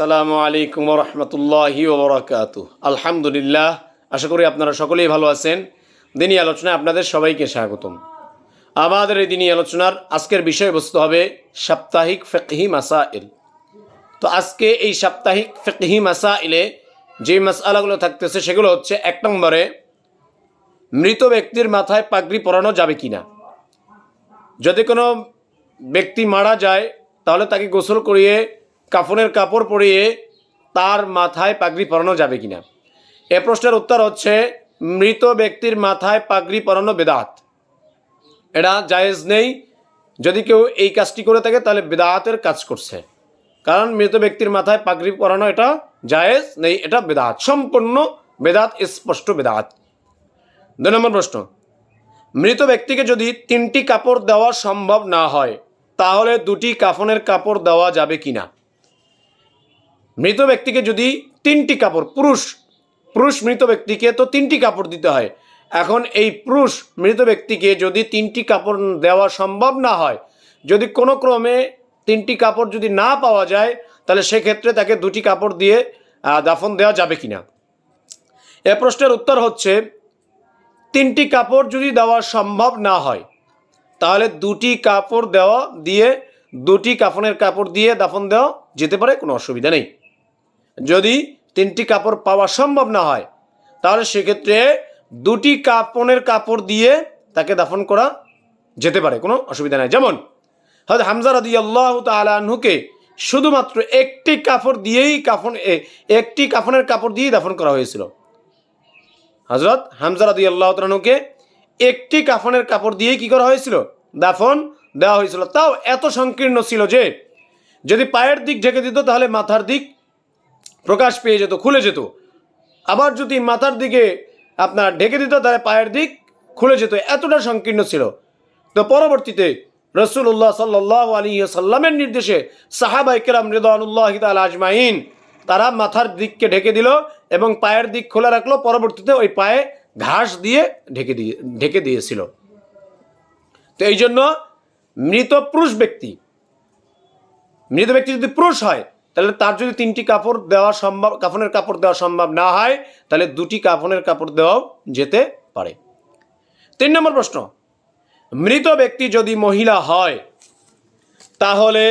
সালামু আলাইকুম রহমতুল্লাহি ওবরাকাতু। আলহামদুলিল্লাহ, আশা করি আপনারা সকলেই ভালো আছেন। দিনী আলোচনায় আপনাদের সবাইকে স্বাগতম। আমাদের এই দিনী আলোচনার আজকের বিষয়বস্তু হবে সাপ্তাহিক ফিকহি মাসাইল। তো আজকে এই সাপ্তাহিক ফিকহি মাসাইলে যে মাসআলাগুলো থাকতেছে সেগুলো হচ্ছে, 1 নম্বরে, মৃত ব্যক্তির মাথায় পাগড়ি পরানো যাবে কিনা। যদি কোনো ব্যক্তি মারা যায় তাহলে তাকে গোসল করিয়ে কাফনের কাপড় পরিয়ে তার মাথায় পাগড়ি পরানো যাবে কিনা। এ প্রশ্নের উত্তর হচ্ছে, মৃত ব্যক্তির মাথায় পাগড়ি পরানো বেদাত, এটা জায়েজ নেই। যদি কেউ এই কাজটি করে থাকে তাহলে বেদাতের কাজ করছে, কারণ মৃত ব্যক্তির মাথায় পাগড়ি পরানো এটা জায়েজ নেই, এটা বেদাত, সম্পূর্ণ বেদাত, স্পষ্ট বেদাত। 2 নম্বর প্রশ্ন, মৃত ব্যক্তিকে যদি 3টি কাপড় দেওয়া সম্ভব না হয় তাহলে 2টি কাফনের কাপড় দেওয়া যাবে কিনা। মৃত ব্যক্তিকে যদি 3টি কাপড়, পুরুষ মৃত ব্যক্তিকে তো 3টি কাপড় দিতে হয়। এখন এই পুরুষ মৃত ব্যক্তিকে যদি 3টি কাপড় দেওয়া সম্ভব না হয়, যদি কোনো ক্রমে 3টি কাপড় যদি না পাওয়া যায়, তাহলে সেক্ষেত্রে তাকে 2টি কাপড় দিয়ে দাফন দেওয়া যাবে কিনা। এ প্রশ্নের উত্তর হচ্ছে, 3টি কাপড় যদি দেওয়া সম্ভব না হয় তাহলে 2টি কাপড় দিয়ে 2টি কাফনের কাপড় দিয়ে দাফন দেওয়া যেতে পারে, কোনো অসুবিধা নেই। যদি 3টি কাপড় পাওয়া সম্ভব না হয় তাহলে সেক্ষেত্রে 2টি কাফনের কাপড় দিয়ে তাকে দাফন করা যেতে পারে, কোনো অসুবিধা নেই। যেমন হযরত হামজা রাদিয়াল্লাহু তাআলা আনহুকে শুধুমাত্র একটি কাফনের কাপড় দিয়ে দাফন করা হয়েছিল। হযরত হামজা রাদিয়াল্লাহু তাআলা আনহুকে একটি কাফনের কাপড় দিয়ে কি করা হয়েছিল, দাফন দেওয়া হয়েছিল। তাও এত সংকীর্ণ ছিল যে যদি পায়ের দিক ঢেকে দিত তাহলে মাথার দিক প্রকাশ পেয়ে যেত, খুলে যেত। আবার যদি মাথার দিকে আপনার ঢেকে দিত তাহলে পায়ের দিক খুলে যেত, এতটা সংকীর্ণ ছিল। তো পরবর্তীতে রাসূলুল্লাহ সাল্লাল্লাহু আলাইহি ওয়াসাল্লামের নির্দেশে সাহাবায়ে কেরাম রিদওয়ানুল্লাহি তাআলা আজমাইন তারা মাথার দিককে ঢেকে দিল এবং পায়ের দিক খোলা রাখলো। পরবর্তীতে ওই পায়ে ঘাস দিয়ে ঢেকে দিয়েছিল। তো এই জন্য মৃত ব্যক্তি যদি পুরুষ হয় তাহলে তার যদি 3টি কাপড় দেওয়া সম্ভব, কাফনের কাপড় দেওয়া সম্ভব না হয়, তাহলে 2টি কাফনের কাপড় দেওয়াও যেতে পারে। 3 নম্বর প্রশ্ন, মৃত ব্যক্তি যদি মহিলা হয় তাহলে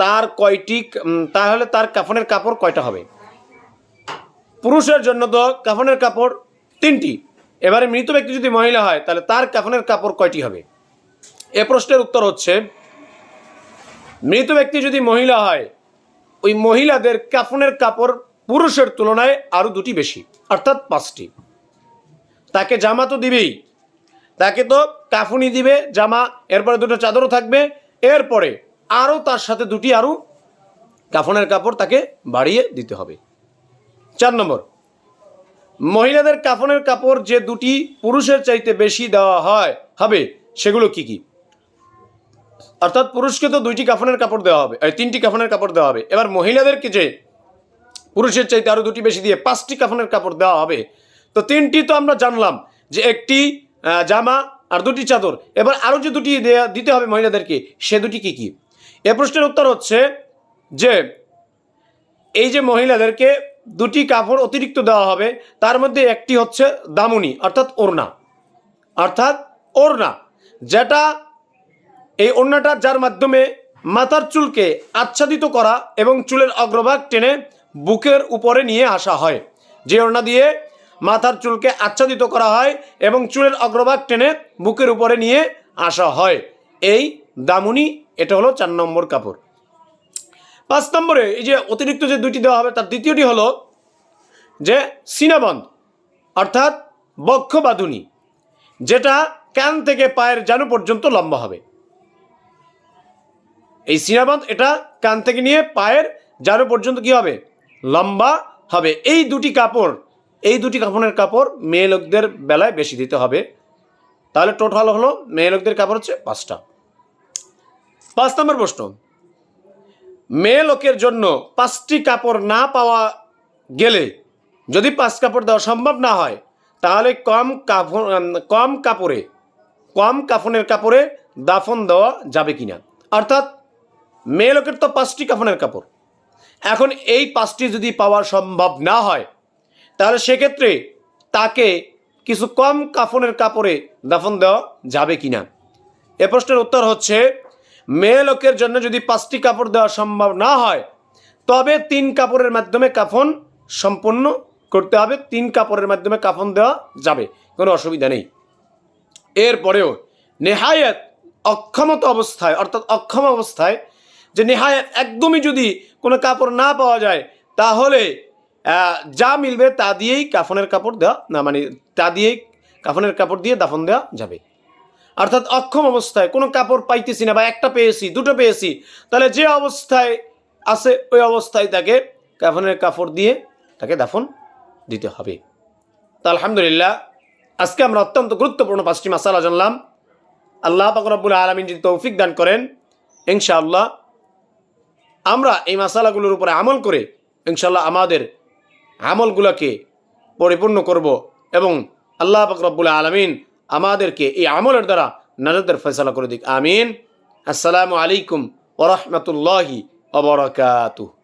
তার কাফনের কাপড় কয়টা হবে। পুরুষের জন্য তো কাফনের কাপড় 3টি, এবারে মৃত ব্যক্তি যদি মহিলা হয় তাহলে তার কাফনের কাপড় কয়টি হবে। এ প্রশ্নের উত্তর হচ্ছে, মৃত ব্যক্তি যদি মহিলা হয় ওই মহিলাদের কাফনের কাপড় পুরুষের তুলনায় আরো 2টি বেশি, অর্থাৎ 5টি। তাকে জামা তো দিবেই, তাকে তো কাফনি দিবে, জামা, এরপরে 2টো চাদরও থাকবে, এরপরে আরও তার সাথে 2টি আরও কাফনের কাপড় তাকে বাড়িয়ে দিতে হবে। 4 নম্বর, মহিলাদের কাফনের কাপড় যে 2টি পুরুষের চাইতে বেশি দেওয়া হবে সেগুলো কি কি। অর্থাৎ পুরুষকে তো 2টি কাফনের কাপড় দেওয়া হবে, 3টি কাফনের কাপড় দেওয়া হবে। এবার মহিলাদেরকে যে পুরুষের চাইতে আরো 2টি বেশি দিয়ে 5টি কাফনের কাপড় দেওয়া হবে। তো 3টি তো আমরা জানলাম যে একটি জামা আর 2টি চাদর, এবার আরো যে 2টি দিতে হবে মহিলাদেরকে, সে 2টি কি কি। এ প্রশ্নের উত্তর হচ্ছে যে এই যে মহিলাদেরকে 2টি কাপড় অতিরিক্ত দেওয়া হবে, তার মধ্যে একটি হচ্ছে দামুনি, অর্থাৎ ওড়না, যেটা এই ওড়নাটা যার মাধ্যমে মাথার চুলকে আচ্ছাদিত করা এবং চুলের অগ্রভাগ টেনে বুকের উপরে নিয়ে আসা হয়। যে ওড়না দিয়ে মাথার চুলকে আচ্ছাদিত করা হয় এবং চুলের অগ্রভাগ টেনে বুকের উপরে নিয়ে আসা হয়, এই দামুনি, এটা হলো 4 নম্বর কাপড়। 5 নম্বরে এই যে অতিরিক্ত যে 2টি দেওয়া হবে তার দ্বিতীয়টি হলো যে সিনাবন্ধ, অর্থাৎ বক্ষ বাঁধুনি, যেটা কান থেকে পায়ের জানু পর্যন্ত লম্বা হবে। এই সিনাবন্ধ এটা কান থেকে নিয়ে পায়ের জানু পর্যন্ত কি হবে, লম্বা হবে। এই 2টি কাপড়ের কাপড় মেয়ে লোকদের বেলায় বেশি দিতে হবে। তাহলে টোটাল হলো মেয়ে লোকদের কাপড় হচ্ছে 5টা। 5 নম্বর প্রশ্ন, মেয়ে লোকের জন্য 5টি কাপড় না পাওয়া গেলে, যদি 5 কাপড় দেওয়া সম্ভব না হয়, তাহলে কম কাফনের কাপড়ে দাফন দেওয়া যাবে কিনা। অর্থাৎ মেয়ে লোকের তো 5টি কাফনের কাপড়, এখন এই 5টি যদি পাওয়া সম্ভব না হয় তাহলে সেক্ষেত্রে তাকে কিছু কম কাফনের কাপড়ে দাফন দেওয়া যাবে কিনা। এ প্রশ্নের উত্তর হচ্ছে, মেয়ে লোকের জন্য যদি 5টি কাপড় দেওয়া সম্ভব না হয় তবে 3 কাপড়ের মাধ্যমে কাফন সম্পন্ন করতে হবে। 3 কাপড়ের মাধ্যমে কাফন দেওয়া যাবে, কোনো অসুবিধা নেই। এরপরেও নেহায়াত অক্ষমতা অবস্থায়, অর্থাৎ অক্ষম অবস্থায়, যে নেহায়াত একদমই যদি কোনো কাপড় না পাওয়া যায় তাহলে যা মিলবে তা দিয়েই কাফনের কাপড় দেওয়া না, মানে তা দিয়েই কাফনের কাপড় দিয়ে দাফন দেওয়া যাবে। অর্থাৎ অক্ষম অবস্থায় কোনো কাপড় পাইতেছি না, বা একটা পেয়েছি, দুটো পেয়েছি, তাহলে যে অবস্থায় আছে ওই অবস্থায় তাকে কাফনের কাপড় দিয়ে তাকে দাফন দিতে হবে। তো আলহামদুলিল্লাহ, আজকে আমরা অত্যন্ত গুরুত্বপূর্ণ 5টি মাসালা জানলাম। আল্লাহ পাক রব্বুল আলামিন যদি তৌফিক দান করেন, ইনশাআল্লাহ আমরা এই মাসালাগুলোর উপরে আমল করে ইনশাআল্লাহ আমাদের আমলগুলোকে পরিপূর্ণ করব এবং আল্লাহ পাক রব্বুল আলামিন আমাদেরকে এই আমলের দ্বারা নাজাতের ফয়সালা করে দিক। আমিন। আসসালামু আলাইকুম ওয়া রাহমাতুল্লাহি ওয়া বারাকাতুহু।